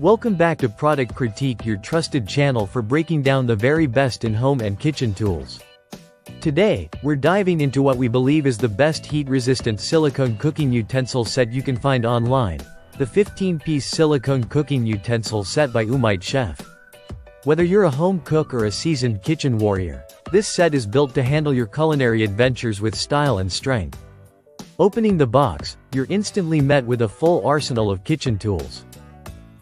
Welcome back to Product Critique, your trusted channel for breaking down the very best in home and kitchen tools. Today, we're diving into what we believe is the best heat-resistant silicone cooking utensil set you can find online, the 15-piece silicone cooking utensil set by Umite Chef. Whether you're a home cook or a seasoned kitchen warrior, this set is built to handle your culinary adventures with style and strength. Opening the box, you're instantly met with a full arsenal of kitchen tools.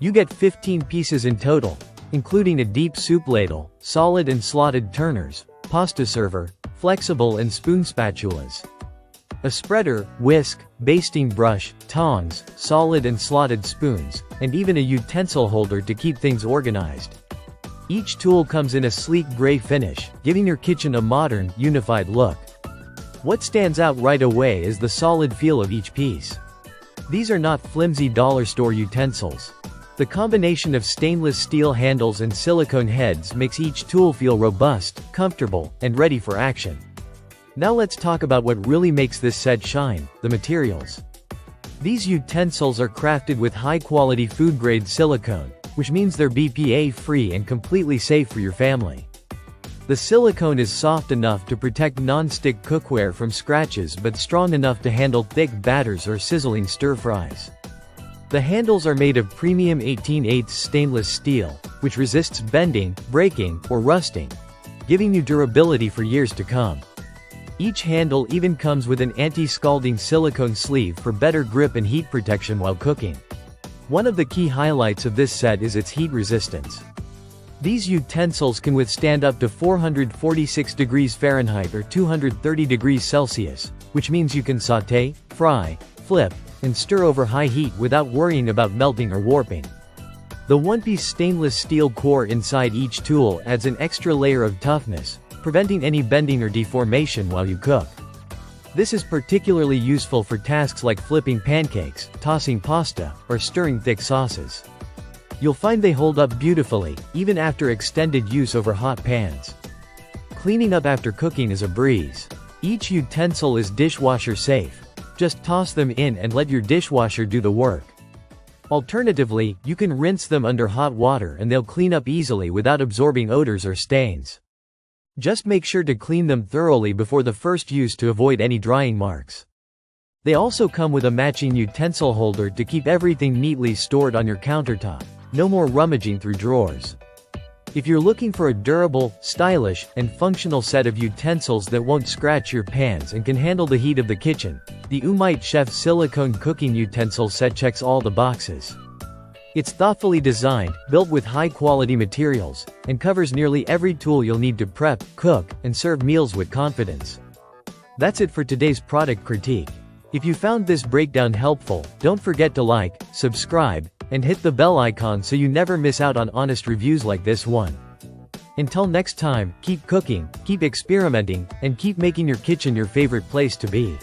You get 15 pieces in total, including a deep soup ladle, solid and slotted turners, pasta server, flexible and spoon spatulas, a spreader, whisk, basting brush, tongs, solid and slotted spoons, and even a utensil holder to keep things organized. Each tool comes in a sleek gray finish, giving your kitchen a modern, unified look. What stands out right away is the solid feel of each piece. These are not flimsy dollar store utensils. The combination of stainless steel handles and silicone heads makes each tool feel robust, comfortable, and ready for action. Now let's talk about what really makes this set shine: the materials. These utensils are crafted with high-quality food-grade silicone, which means they're BPA-free and completely safe for your family. The silicone is soft enough to protect non-stick cookware from scratches but strong enough to handle thick batters or sizzling stir-fries. The handles are made of premium 18/8 stainless steel, which resists bending, breaking, or rusting, giving you durability for years to come. Each handle even comes with an anti-scalding silicone sleeve for better grip and heat protection while cooking. One of the key highlights of this set is its heat resistance. These utensils can withstand up to 446 degrees Fahrenheit or 230 degrees Celsius, which means you can sauté, fry, flip, and stir over high heat without worrying about melting or warping. The one-piece stainless steel core inside each tool adds an extra layer of toughness, preventing any bending or deformation while you cook. This is particularly useful for tasks like flipping pancakes, tossing pasta, or stirring thick sauces. You'll find they hold up beautifully, even after extended use over hot pans. Cleaning up after cooking is a breeze. Each utensil is dishwasher safe. Just toss them in and let your dishwasher do the work. Alternatively, you can rinse them under hot water and they'll clean up easily without absorbing odors or stains. Just make sure to clean them thoroughly before the first use to avoid any drying marks. They also come with a matching utensil holder to keep everything neatly stored on your countertop. No more rummaging through drawers. If you're looking for a durable, stylish, and functional set of utensils that won't scratch your pans and can handle the heat of the kitchen, the Umite Chef Silicone Cooking Utensil Set checks all the boxes. It's thoughtfully designed, built with high-quality materials, and covers nearly every tool you'll need to prep, cook, and serve meals with confidence. That's it for today's product critique. If you found this breakdown helpful, don't forget to like, subscribe, and hit the bell icon so you never miss out on honest reviews like this one. Until next time, keep cooking, keep experimenting, and keep making your kitchen your favorite place to be.